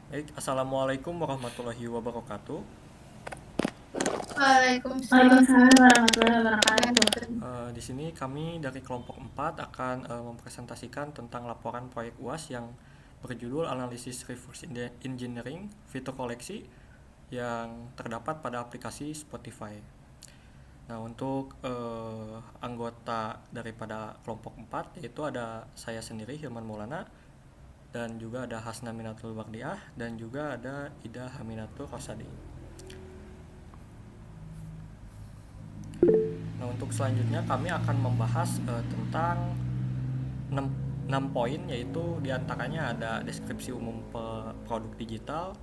Assalamualaikum warahmatullahi wabarakatuh. Waalaikumsalam Waalaikumsalam warahmatullahi wabarakatuh. warahmatullahi Di sini kami dari kelompok 4 akan mempresentasikan tentang laporan proyek UAS yang berjudul Analisis Reverse Engineering Fitur Koleksi yang terdapat pada aplikasi Spotify. Nah, untuk anggota daripada kelompok 4 yaitu ada saya sendiri Hilman Maulana dan juga ada Hasna Minatul Bardiah dan juga ada Ida Haminatul Rosadi. Nah, untuk selanjutnya kami akan membahas tentang 6 poin, yaitu diantaranya ada deskripsi umum produk digital,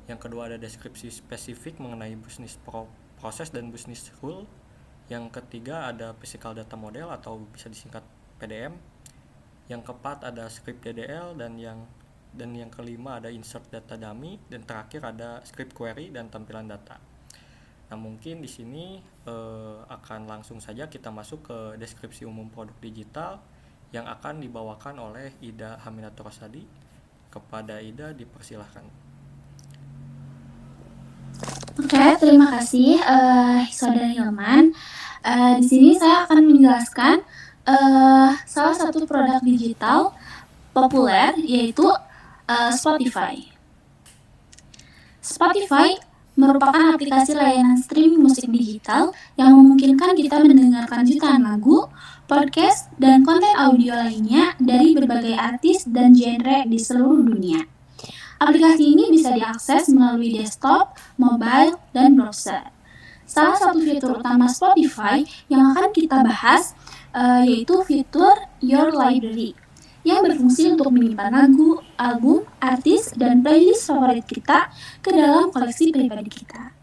yang kedua ada deskripsi spesifik mengenai bisnis proses dan bisnis rule, yang ketiga ada physical data model atau bisa disingkat PDM, yang keempat ada script DDL, dan yang kelima ada insert data dummy, dan terakhir ada script query dan tampilan data. Nah, mungkin di sini akan langsung saja kita masuk ke deskripsi umum produk digital yang akan dibawakan oleh Ida Haminatul Rosadi. Kepada Ida dipersilahkan. Oke, terima kasih Saudara Hilman. Di sini saya akan menjelaskan salah satu produk digital populer yaitu Spotify. Spotify merupakan aplikasi layanan streaming musik digital yang memungkinkan kita mendengarkan jutaan lagu, podcast, dan konten audio lainnya dari berbagai artis dan genre di seluruh dunia. Aplikasi ini bisa diakses melalui desktop, mobile, dan browser. Salah satu fitur utama Spotify yang akan kita bahas yaitu fitur Your Library yang berfungsi untuk menyimpan lagu, album, artis, dan playlist favorit kita ke dalam koleksi pribadi kita.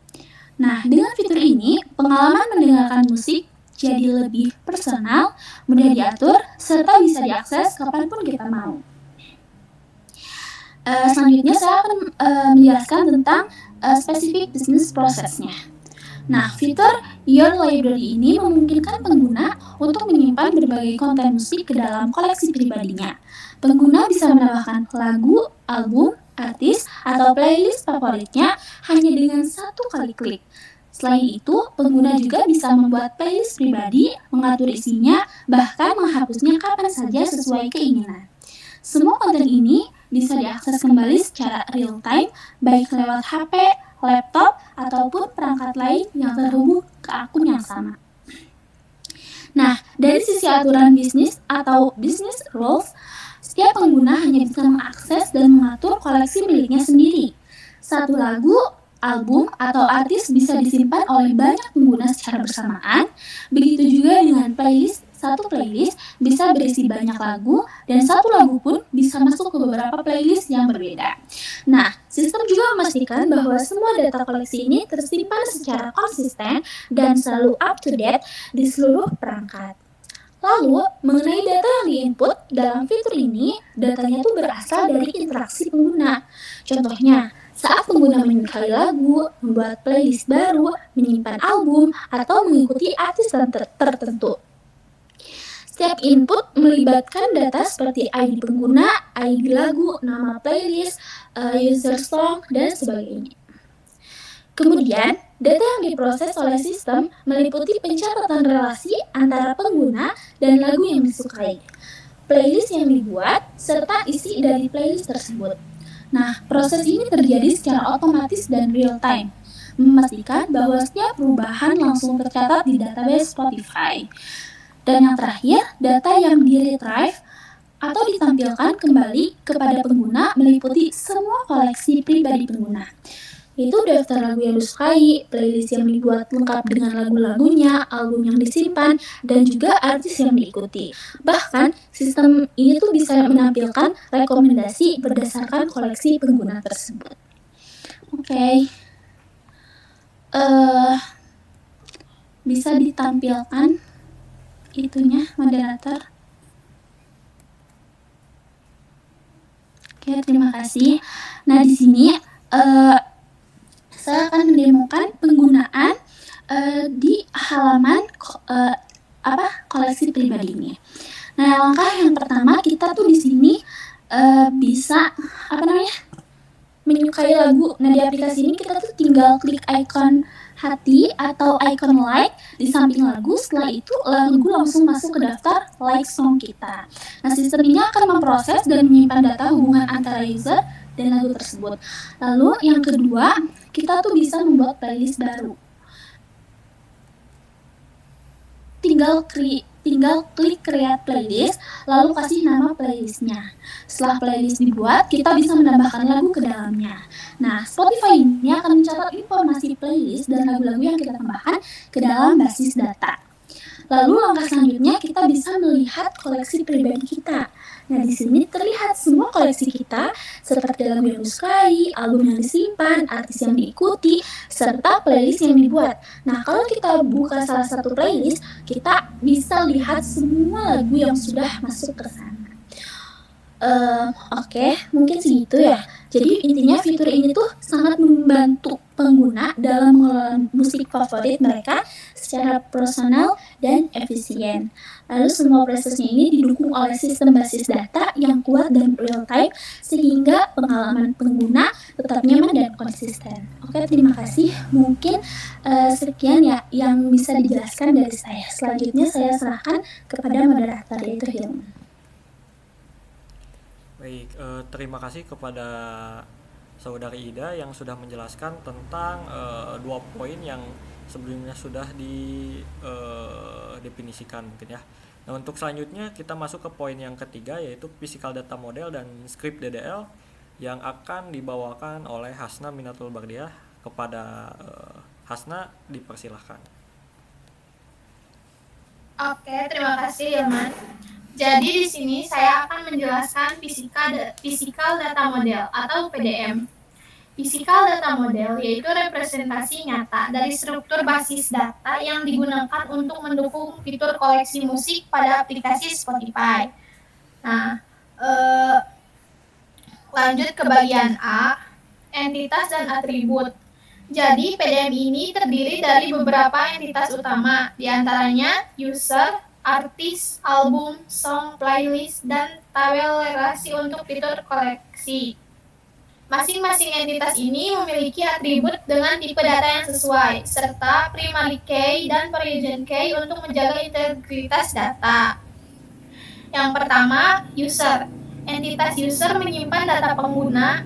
Nah, dengan fitur ini, pengalaman mendengarkan musik jadi lebih personal, mudah diatur, serta bisa diakses kapanpun kita mau. Selanjutnya saya akan menjelaskan tentang spesifik bisnis prosesnya. Nah, fitur Your Library ini memungkinkan pengguna untuk menyimpan berbagai konten musik ke dalam koleksi pribadinya. Pengguna bisa menambahkan lagu, album, artis, atau playlist favoritnya hanya dengan satu kali klik. Selain itu, pengguna juga bisa membuat playlist pribadi, mengatur isinya, bahkan menghapusnya kapan saja sesuai keinginan. Semua konten ini bisa diakses kembali secara real time, baik lewat HP, laptop, ataupun perangkat lain yang terhubung ke akun yang sama. Nah, dari sisi aturan bisnis atau business rules, setiap pengguna hanya bisa mengakses dan mengatur koleksi miliknya sendiri. Satu lagu, album, atau artis bisa disimpan oleh banyak pengguna secara bersamaan. Begitu juga dengan playlist. Satu playlist bisa berisi banyak lagu, dan satu lagu pun bisa masuk ke beberapa playlist yang berbeda. Nah, sistem juga memastikan bahwa semua data koleksi ini tersimpan secara konsisten dan selalu up to date di seluruh perangkat. Lalu, mengenai data yang diinput dalam fitur ini, datanya tuh berasal dari interaksi pengguna. Contohnya, saat pengguna menyukai lagu, membuat playlist baru, menyimpan album, atau mengikuti artis tertentu. Setiap input melibatkan data seperti ID pengguna, ID lagu, nama playlist, user song, dan sebagainya. Kemudian, data yang diproses oleh sistem meliputi pencatatan relasi antara pengguna dan lagu yang disukai, playlist yang dibuat, serta isi dari playlist tersebut. Nah, proses ini terjadi secara otomatis dan real time, memastikan bahwa setiap perubahan langsung tercatat di database Spotify. Dan yang terakhir, data yang di-retrieve atau ditampilkan kembali kepada pengguna meliputi semua koleksi pribadi pengguna. Itu daftar lagu yang disukai, playlist yang dibuat lengkap dengan lagu-lagunya, album yang disimpan, dan juga artis yang diikuti. Bahkan, sistem ini tuh bisa menampilkan rekomendasi berdasarkan koleksi pengguna tersebut. Oke. Bisa ditampilkan itunya, moderator. Oke, terima kasih. Nah, di sini saya akan mendemokan penggunaan di halaman koleksi pribadi ini. Nah, langkah yang pertama kita tuh di sini bisa menyukai lagu. Nah, di aplikasi ini kita tuh tinggal klik icon hati atau icon like di samping lagu. Setelah itu lagu langsung masuk ke daftar like song kita. Nah, sistem ini akan memproses dan menyimpan data hubungan antara user dan lagu tersebut. Lalu yang kedua, kita tuh bisa membuat playlist baru. Tinggal klik create playlist, lalu kasih nama playlistnya. Setelah playlist dibuat, kita bisa menambahkan lagu ke dalamnya. Nah, Spotify ini akan mencatat informasi playlist dan lagu-lagu yang kita tambahkan ke dalam basis data. Lalu langkah selanjutnya kita bisa melihat koleksi pribadi kita. Nah, di sini terlihat semua koleksi kita seperti lagu yang disukai, album yang disimpan, artis yang diikuti, serta playlist yang dibuat. Nah, kalau kita buka salah satu playlist, kita bisa lihat semua lagu yang sudah masuk ke sana. Oke, mungkin segitu ya. Jadi intinya fitur ini tuh sangat membantu pengguna dalam mengelola musik favorit mereka secara personal dan efisien. Lalu semua prosesnya ini didukung oleh sistem basis data yang kuat dan real time sehingga pengalaman pengguna tetap nyaman dan konsisten. Oke, terima kasih. Mungkin sekian ya yang bisa dijelaskan dari saya. Selanjutnya saya serahkan kepada moderator yaitu Hilman. Baik, terima kasih kepada Saudari Ida yang sudah menjelaskan tentang dua poin yang sebelumnya sudah didefinisikan mungkin ya. Nah, untuk selanjutnya kita masuk ke poin yang ketiga yaitu Physical Data Model dan Script DDL yang akan dibawakan oleh Hasna Minatul Bardiah. Kepada Hasna dipersilahkan. Oke, terima kasih Ilman. Jadi di sini saya akan menjelaskan Physical Data Model atau PDM. Physical Data Model yaitu representasi nyata dari struktur basis data yang digunakan untuk mendukung fitur koleksi musik pada aplikasi Spotify. Nah, lanjut ke bagian A, entitas dan atribut. Jadi PDM ini terdiri dari beberapa entitas utama, diantaranya user, artis, album, song, playlist, dan tabel relasi untuk fitur koleksi. Masing-masing entitas ini memiliki atribut dengan tipe data yang sesuai, serta primary key dan origin key untuk menjaga integritas data. Yang pertama, user. Entitas user menyimpan data pengguna.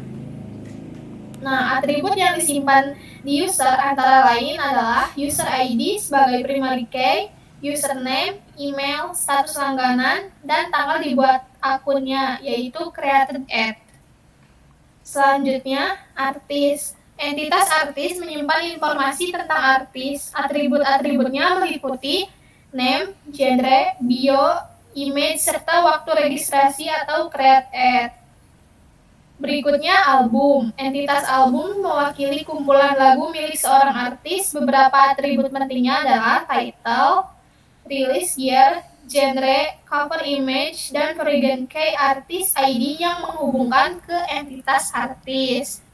Nah, atribut yang disimpan di user antara lain adalah user ID sebagai primary key, username, email, status langganan, dan tanggal dibuat akunnya, yaitu created at. Selanjutnya, artis. Entitas artis menyimpan informasi tentang artis. Atribut-atributnya meliputi name, genre, bio, image, serta waktu registrasi atau create at. Berikutnya album. Entitas album mewakili kumpulan lagu milik seorang artis. Beberapa atribut pentingnya adalah title, release year, genre, cover image, dan origin key artis ID yang menghubungkan ke entitas artis.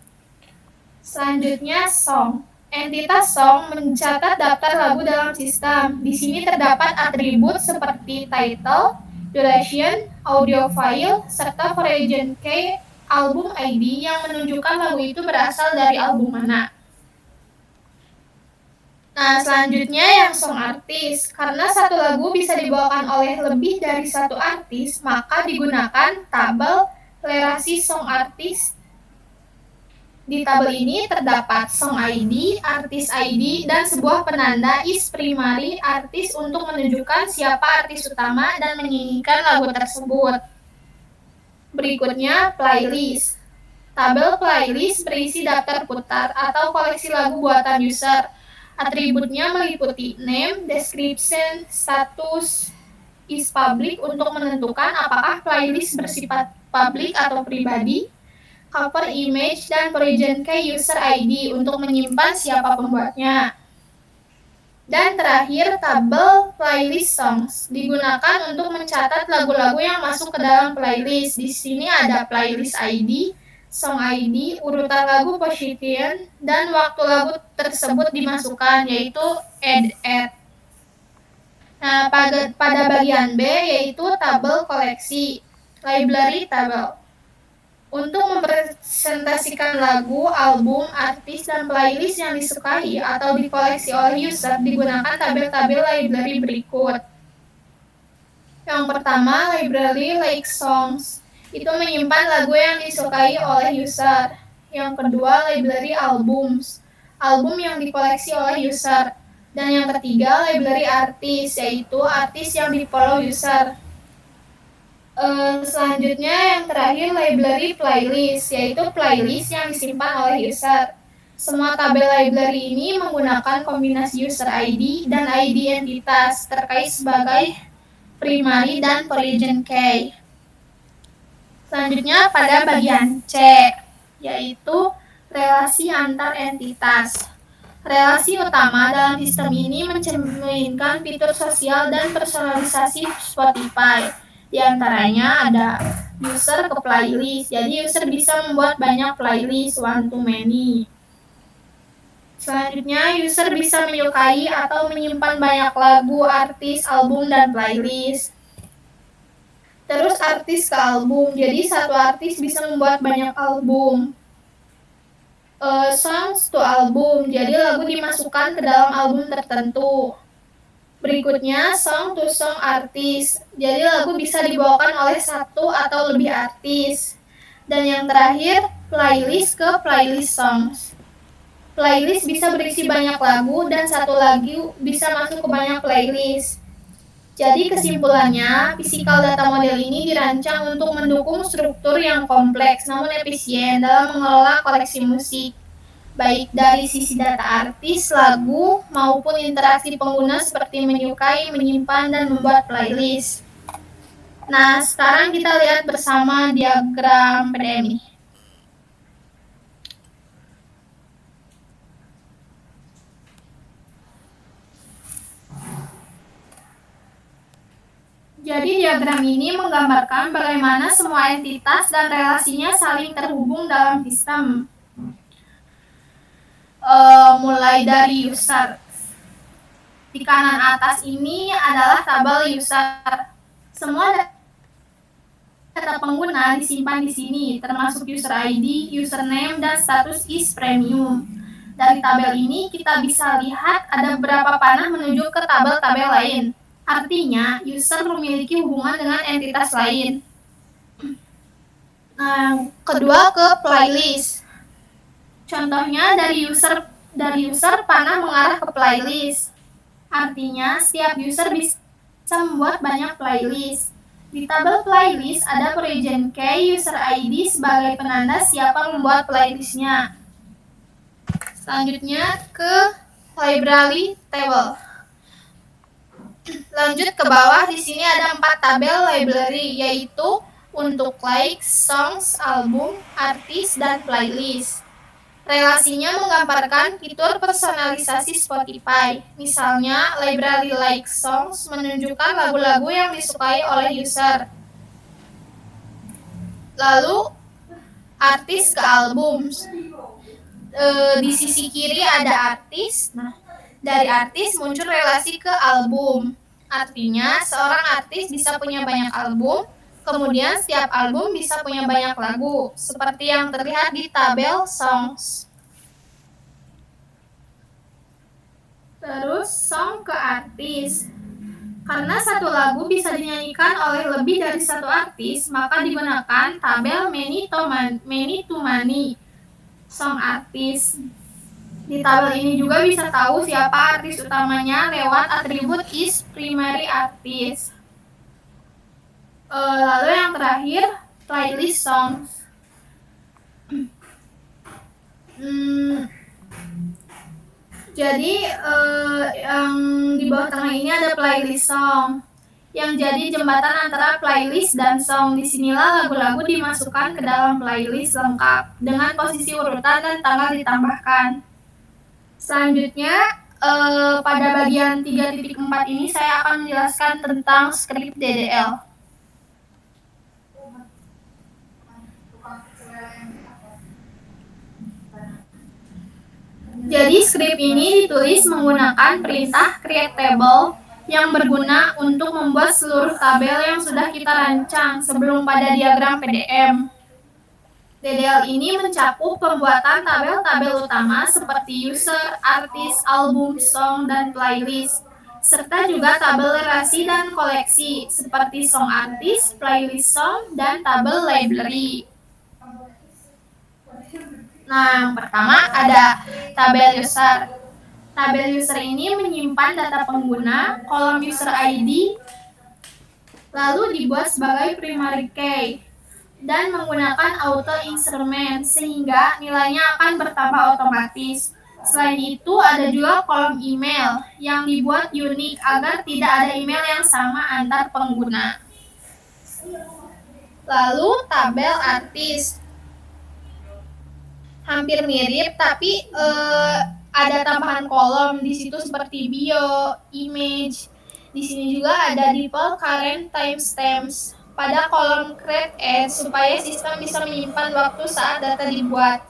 Selanjutnya song. Entitas song mencatat daftar lagu dalam sistem. Di sini terdapat atribut seperti title, duration, audio file, serta origin key album ID yang menunjukkan lagu itu berasal dari album mana. Nah, selanjutnya yang song artis. Karena satu lagu bisa dibawakan oleh lebih dari satu artis, maka digunakan tabel relasi song artis. Di tabel ini terdapat song ID, artis ID, dan sebuah penanda is primary artis untuk menunjukkan siapa artis utama dan menyanyikan lagu tersebut. Berikutnya, playlist. Tabel playlist berisi daftar putar atau koleksi lagu buatan user. Atributnya meliputi name, description, status, is public untuk menentukan apakah playlist bersifat publik atau pribadi, cover image, dan origin key user ID untuk menyimpan siapa pembuatnya. Dan terakhir, tabel playlist songs digunakan untuk mencatat lagu-lagu yang masuk ke dalam playlist. Di sini ada playlist ID, song ID, urutan lagu position, dan waktu lagu tersebut dimasukkan, yaitu add at. Nah, pada bagian B yaitu tabel koleksi, library table. Untuk mempresentasikan lagu, album, artis, dan playlist yang disukai atau dikoleksi oleh user digunakan tabel-tabel library berikut. Yang pertama, library like songs. Itu menyimpan lagu yang disukai oleh user. Yang kedua, library albums. Album yang dikoleksi oleh user. Dan yang ketiga, library artis, yaitu artis yang di-follow user. Selanjutnya yang terakhir, library playlist, yaitu playlist yang disimpan oleh user. Semua tabel library ini menggunakan kombinasi user ID dan ID entitas terkait sebagai primary dan origin key. Selanjutnya pada bagian C, yaitu relasi antar entitas. Relasi utama dalam sistem ini mencerminkan fitur sosial dan personalisasi Spotify. Di antaranya ada user ke playlist, jadi user bisa membuat banyak playlist one to many. Selanjutnya, user bisa menyukai atau menyimpan banyak lagu, artis, album, dan playlist. Terus artis ke album, jadi satu artis bisa membuat banyak album. Songs to album, jadi lagu dimasukkan ke dalam album tertentu. Berikutnya, song to song artis, jadi lagu bisa dibawakan oleh satu atau lebih artis. Dan yang terakhir, playlist ke playlist songs. Playlist bisa berisi banyak lagu dan satu lagu bisa masuk ke banyak playlist. Jadi kesimpulannya, physical data model ini dirancang untuk mendukung struktur yang kompleks namun efisien dalam mengelola koleksi musik, baik dari sisi data artis, lagu, maupun interaksi pengguna seperti menyukai, menyimpan, dan membuat playlist. Nah, sekarang kita lihat bersama diagram PDM ini. Jadi diagram ini menggambarkan bagaimana semua entitas dan relasinya saling terhubung dalam sistem. Mulai dari user. Di kanan atas ini adalah tabel user. Semua data pengguna disimpan di sini, termasuk user ID, username, dan status is premium. Dari tabel ini kita bisa lihat ada beberapa panah menuju ke tabel-tabel lain. Artinya, user memiliki hubungan dengan entitas lain. Nah, kedua ke playlist. Contohnya dari user panah mengarah ke playlist. Artinya, setiap user bisa membuat banyak playlist. Di tabel playlist ada origin key user ID sebagai penanda siapa membuat playlistnya. Selanjutnya ke library table. Lanjut ke bawah, di sini ada 4 tabel library, yaitu untuk likes, songs, album, artis, dan playlist. Relasinya menggambarkan fitur personalisasi Spotify. Misalnya, library like songs menunjukkan lagu-lagu yang disukai oleh user. Lalu, artis ke album. Di sisi kiri ada artis. Nah, dari artis muncul relasi ke album. Artinya, seorang artis bisa punya banyak album, kemudian setiap album bisa punya banyak lagu, seperti yang terlihat di tabel songs. Terus, song ke artis. Karena satu lagu bisa dinyanyikan oleh lebih dari satu artis, maka digunakan tabel many to many song artis. Di tabel ini juga bisa tahu siapa artis utamanya lewat atribut is primary artist. Lalu yang terakhir, playlist songs. Jadi yang di bawah tengah ini ada playlist song yang jadi jembatan antara playlist dan song. Disinilah lagu-lagu dimasukkan ke dalam playlist lengkap dengan posisi urutan dan tanggal ditambahkan. Selanjutnya pada bagian 3.4 ini saya akan menjelaskan tentang script DDL. Jadi script ini ditulis menggunakan perintah create table yang berguna untuk membuat seluruh tabel yang sudah kita rancang sebelum pada diagram PDM. DDL ini mencakup pembuatan tabel-tabel utama seperti user, artis, album, song, dan playlist, serta juga tabel relasi dan koleksi seperti song artis, playlist song, dan tabel library. Nah, yang pertama ada tabel user. Tabel user ini menyimpan data pengguna, kolom user ID, lalu dibuat sebagai primary key dan menggunakan auto increment sehingga nilainya akan bertambah otomatis. Selain itu, ada juga kolom email yang dibuat unik agar tidak ada email yang sama antar pengguna. Lalu tabel artis. Hampir mirip tapi ada tambahan kolom di situ seperti bio, image. Di sini juga ada default current timestamps pada kolom create and supaya sistem bisa menyimpan waktu saat data dibuat.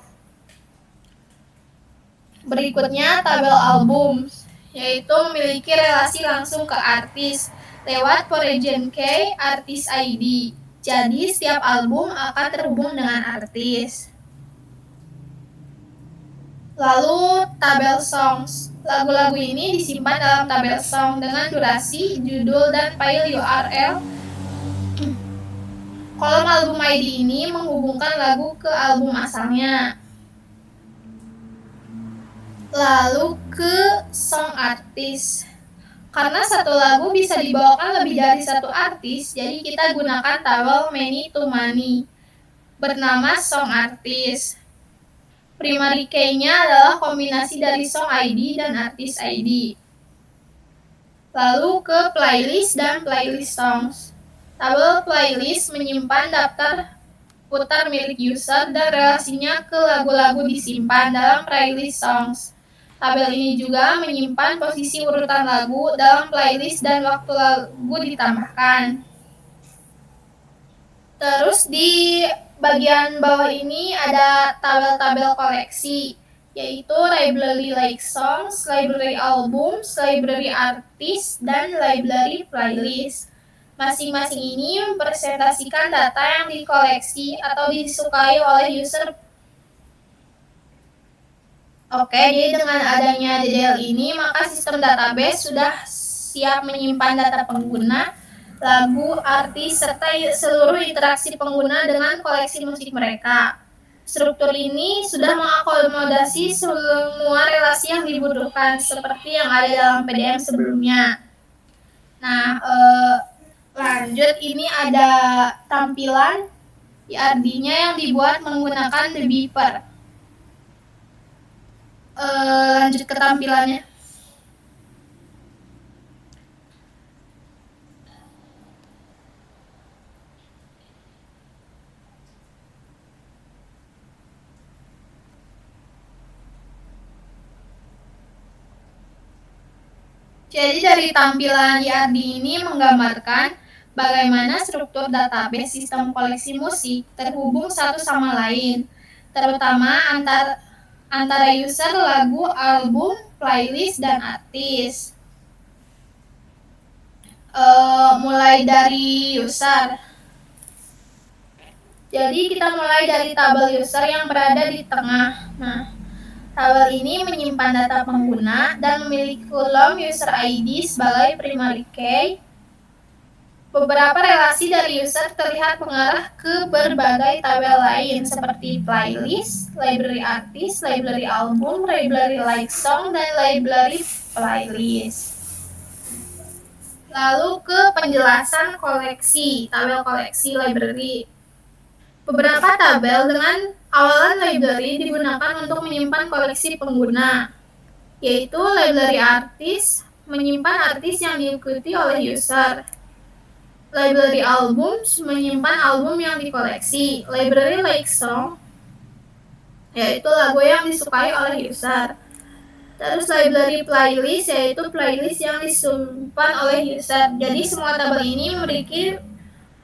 Berikutnya tabel album, yaitu memiliki relasi langsung ke artis lewat region key artis ID. Jadi setiap album akan terhubung dengan artis. Lalu tabel songs. Lagu-lagu ini disimpan dalam tabel song dengan durasi, judul, dan file URL. Kolom album ID ini menghubungkan lagu ke album asalnya. Lalu ke song artis. Karena satu lagu bisa dibawakan lebih dari satu artis, jadi kita gunakan tabel many to many bernama song artis. Primary key-nya adalah kombinasi dari song ID dan artis ID. Lalu ke playlist dan playlist songs. Tabel playlist menyimpan daftar putar milik user dan relasinya ke lagu-lagu disimpan dalam playlist songs. Tabel ini juga menyimpan posisi urutan lagu dalam playlist dan waktu lagu ditambahkan. Terus di bagian bawah ini ada tabel-tabel koleksi, yaitu library like songs, library albums, library artis, dan library playlist. Masing-masing ini mempresentasikan data yang dikoleksi atau disukai oleh user. Oke, jadi dengan adanya DDL ini, maka sistem database sudah siap menyimpan data pengguna, lagu, artis, serta seluruh interaksi pengguna dengan koleksi musik mereka. Struktur ini sudah mengakomodasi semua relasi yang dibutuhkan, seperti yang ada dalam PDM sebelumnya. Nah, lanjut, ini ada tampilan IRD-nya yang dibuat menggunakan The Beeper. Lanjut ke tampilannya. Jadi dari tampilan IRD ini menggambarkan bagaimana struktur database sistem koleksi musik terhubung satu sama lain, terutama antara user, lagu, album, playlist, dan artis. Mulai dari user. Jadi kita mulai dari tabel user yang berada di tengah. Nah, tabel ini menyimpan data pengguna dan memiliki kolom user ID sebagai primary key. Beberapa relasi dari user terlihat mengarah ke berbagai tabel lain seperti playlist, library artis, library album, library like song, dan library playlist. Lalu ke penjelasan koleksi, tabel koleksi library. Beberapa tabel dengan awalan library digunakan untuk menyimpan koleksi pengguna, yaitu library artis menyimpan artis yang diikuti oleh user. Library albums menyimpan album yang dikoleksi. Library like song, yaitu lagu yang disukai oleh user. Terus library playlist, yaitu playlist yang disimpan oleh user. Jadi semua tabel ini memiliki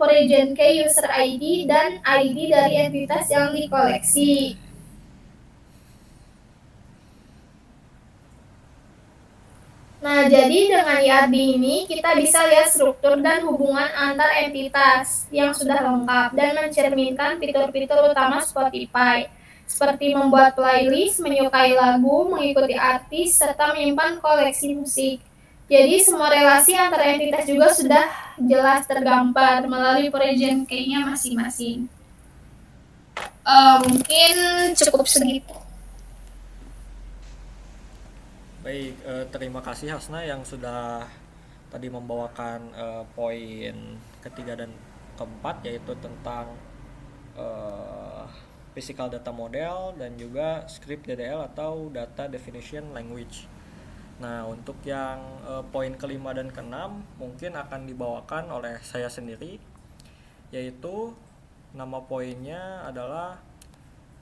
origin key user ID dan ID dari entitas yang dikoleksi. Nah, jadi dengan IRD ini kita bisa lihat struktur dan hubungan antar entitas yang sudah lengkap dan mencerminkan fitur-fitur utama Spotify, seperti membuat playlist, menyukai lagu, mengikuti artis, serta menyimpan koleksi musik. Jadi semua relasi antar entitas juga sudah jelas tergambar melalui project key-nya masing-masing. Mungkin cukup segitu. Baik, terima kasih Hasna yang sudah tadi membawakan poin ketiga dan keempat, yaitu tentang physical data model dan juga script DDL atau data definition language. Nah, untuk yang poin kelima dan keenam mungkin akan dibawakan oleh saya sendiri, yaitu nama poinnya adalah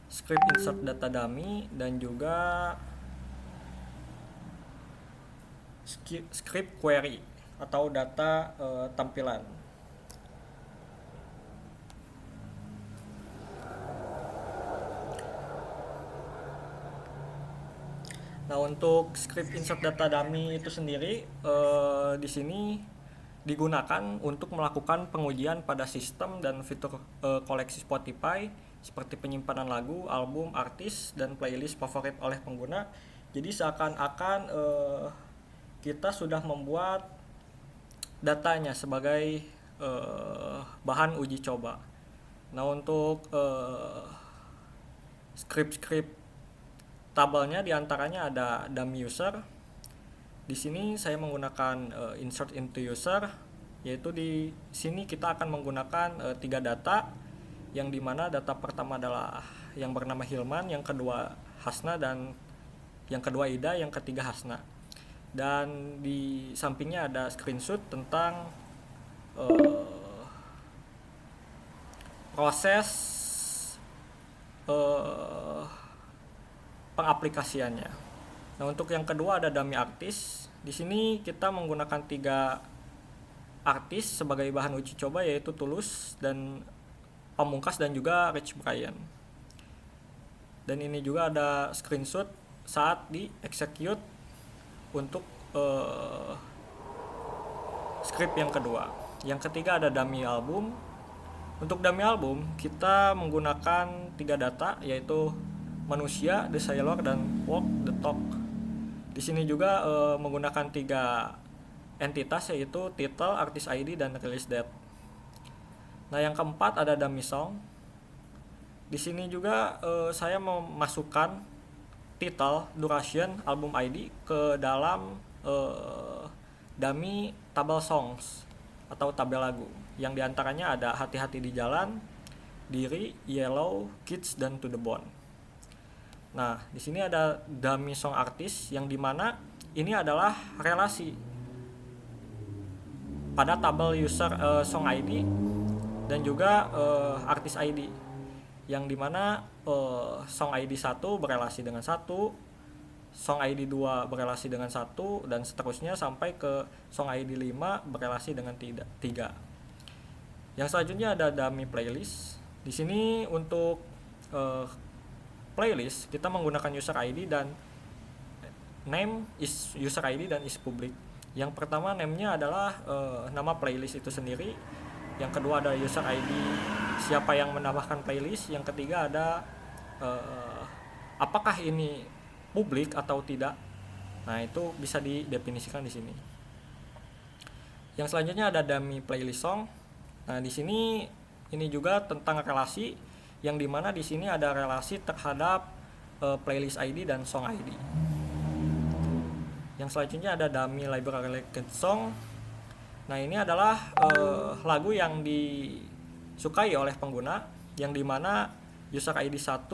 script insert data dummy dan juga script query atau data tampilan. Nah, untuk script insert data dummy itu sendiri di sini digunakan untuk melakukan pengujian pada sistem dan fitur koleksi Spotify seperti penyimpanan lagu, album, artis, dan playlist favorit oleh pengguna. Jadi seakan-akan kita sudah membuat datanya sebagai bahan uji coba. Nah, untuk script tabelnya diantaranya ada dummy user. Di sini saya menggunakan insert into user, yaitu di sini kita akan menggunakan 3 data, yang dimana data pertama adalah yang bernama Hilman, yang kedua Hasna, dan yang kedua Ida, yang ketiga Hasna. Dan di sampingnya ada screenshot tentang proses pengaplikasiannya. Nah, untuk yang kedua ada dummy artis. Di sini kita menggunakan 3 artis sebagai bahan uji coba, yaitu Tulus dan Pamungkas dan juga Rich Brian. Dan ini juga ada screenshot saat di execute untuk script yang kedua. Yang ketiga ada dummy album. Untuk dummy album kita menggunakan 3 data, yaitu manusia, the sailor, dan walk the talk. Di sini juga menggunakan 3 entitas, yaitu title, artist ID, dan release date. Nah, yang keempat ada dummy song. Di sini juga saya memasukkan title, duration, album ID ke dalam dummy tabel songs atau tabel lagu, yang diantaranya ada Hati-hati di Jalan, Diri, Yellow, Kids, dan To the Bone. Nah, di sini ada dummy song artis, yang dimana ini adalah relasi pada tabel user song ID dan juga artis ID, yang dimana song ID 1 berelasi dengan 1, song ID 2 berelasi dengan 1, dan seterusnya sampai ke song ID 5 berelasi dengan 3. Yang selanjutnya ada dummy playlist. Di sini untuk playlist kita menggunakan user ID dan name is user ID dan is public. Yang pertama name-nya adalah nama playlist itu sendiri. Yang kedua ada user ID, siapa yang menambahkan playlist. Yang ketiga ada apakah ini publik atau tidak. Nah, itu bisa didefinisikan di sini. Yang selanjutnya ada dummy playlist song. Nah, di sini ini juga tentang relasi, yang dimana di sini ada relasi terhadap playlist ID dan song ID. Yang selanjutnya ada dummy library related song. Nah, ini adalah lagu yang disukai oleh pengguna, yang dimana user ID 1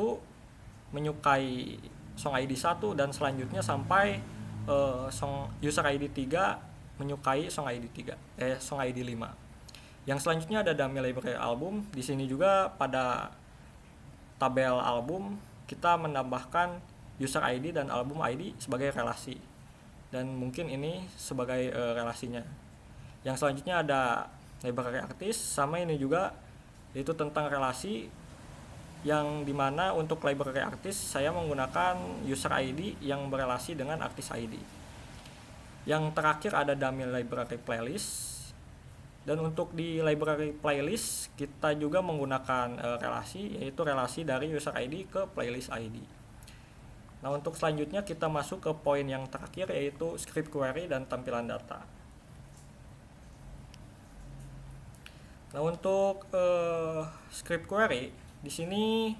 menyukai song ID 1 dan selanjutnya sampai user ID 3 menyukai song ID 5. Yang selanjutnya ada dummy library album. Di sini juga pada tabel album kita menambahkan user ID dan album ID sebagai relasi, dan mungkin ini sebagai relasinya. Yang selanjutnya ada library artis, sama ini juga, yaitu tentang relasi, yang dimana untuk library artis saya menggunakan user ID yang berelasi dengan artis ID. Yang terakhir ada dummy library playlist. Dan untuk di library playlist kita juga menggunakan relasi, yaitu relasi dari user ID ke playlist ID. Nah, untuk selanjutnya kita masuk ke poin yang terakhir, yaitu script query dan tampilan data. Nah, untuk script query di sini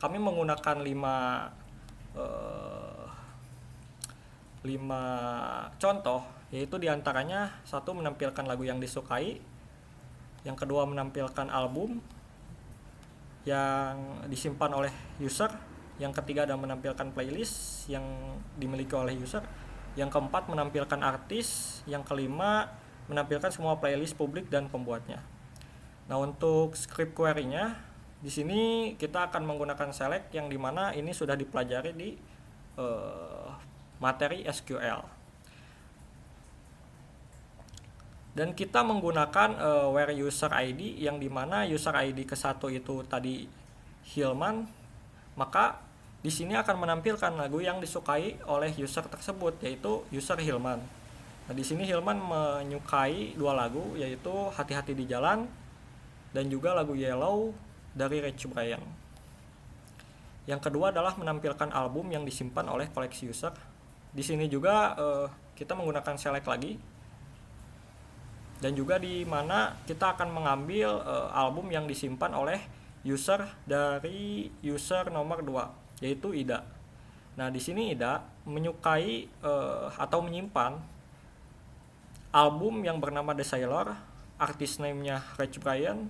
kami menggunakan 5 contoh, yaitu diantaranya satu menampilkan lagu yang disukai, yang kedua menampilkan album yang disimpan oleh user, yang ketiga ada menampilkan playlist yang dimiliki oleh user, yang keempat menampilkan artis, yang kelima menampilkan semua playlist publik dan pembuatnya. Nah, untuk script query-nya di sini kita akan menggunakan select, yang dimana ini sudah dipelajari di materi SQL. Dan kita menggunakan where user ID, yang dimana user ID ke-1 itu tadi Hilman, maka di sini akan menampilkan lagu yang disukai oleh user tersebut, yaitu user Hilman. Nah, di sini Hilman menyukai 2 lagu, yaitu Hati-hati di Jalan dan juga lagu Yellow dari Rich Brian. Yang kedua adalah menampilkan album yang disimpan oleh koleksi user. Di sini juga kita menggunakan select lagi, dan juga di mana kita akan mengambil album yang disimpan oleh user dari user nomor 2, yaitu Ida. Nah, di sini Ida menyukai atau menyimpan album yang bernama The Sailor, artis name-nya Rich Brian,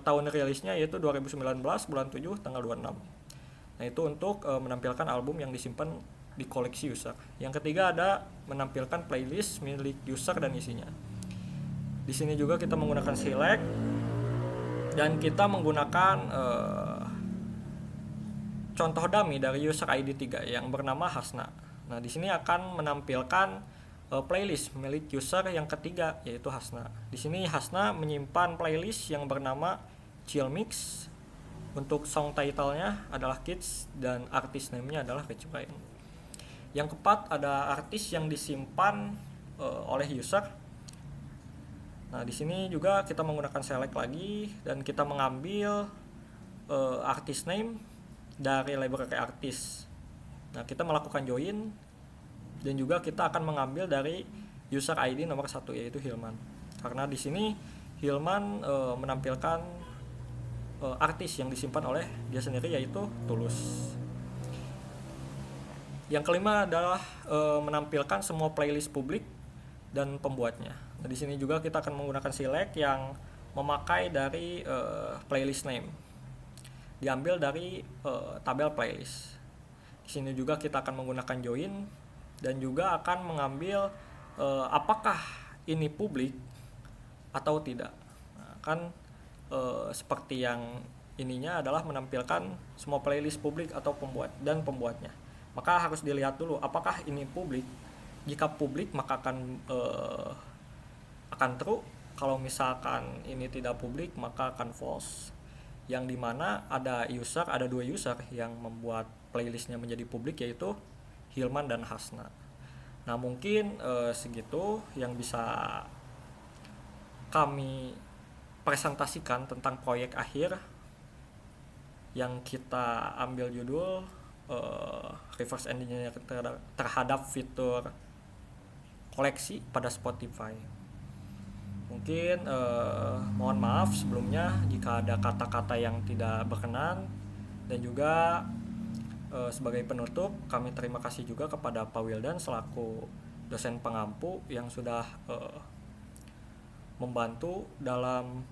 tahun rilisnya yaitu 2019 bulan 7 tanggal 26. Nah, itu untuk menampilkan album yang disimpan di koleksi user. Yang ketiga ada menampilkan playlist milik user dan isinya. Di sini juga kita menggunakan select, dan kita menggunakan contoh dummy dari user ID 3 yang bernama Hasna. Nah, di sini akan menampilkan playlist milik user yang ketiga, yaitu Hasna. Di sini Hasna menyimpan playlist yang bernama Chill Mix. Untuk song title-nya adalah Kids dan artis name-nya adalah Rich Brian. Yang keempat ada artis yang disimpan oleh user. Nah, di sini juga kita menggunakan select lagi, dan kita mengambil artis name dari library artis. Nah, kita melakukan join, dan juga kita akan mengambil dari user ID nomor 1, yaitu Hilman. Karena di sini Hilman menampilkan artis yang disimpan oleh dia sendiri, yaitu Tulus. Yang kelima adalah menampilkan semua playlist publik dan pembuatnya. Nah, di sini juga kita akan menggunakan select yang memakai dari playlist name, diambil dari tabel playlist. Di sini juga kita akan menggunakan join, dan juga akan mengambil apakah ini publik atau tidak. Nah, kan seperti yang ininya adalah menampilkan semua playlist publik atau pembuatnya. Maka harus dilihat dulu apakah ini publik. Jika publik maka akan true. Kalau misalkan ini tidak publik maka akan false. Yang dimana ada 2 user yang membuat playlistnya menjadi publik, yaitu Hilman dan Hasna. Nah, mungkin segitu yang bisa kami presentasikan tentang proyek akhir yang kita ambil judul reverse engineering terhadap fitur koleksi pada Spotify. Mungkin mohon maaf sebelumnya jika ada kata-kata yang tidak berkenan, dan juga sebagai penutup kami terima kasih juga kepada Pak Wildan selaku dosen pengampu yang sudah membantu dalam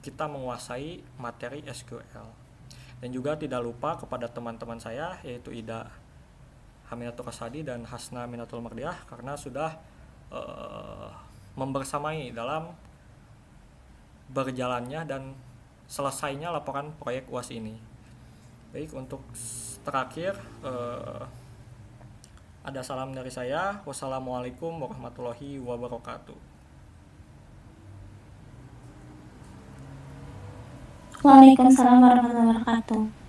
kita menguasai materi SQL. Dan juga tidak lupa kepada teman-teman saya, yaitu Ida Haminatul Kasadi dan Hasna Minatul Mardiah, karena sudah membersamai dalam berjalannya dan selesainya laporan proyek UAS ini. Baik, untuk terakhir ada salam dari saya. Wassalamualaikum warahmatullahi wabarakatuh. Waalaikumsalam warahmatullahi wabarakatuh.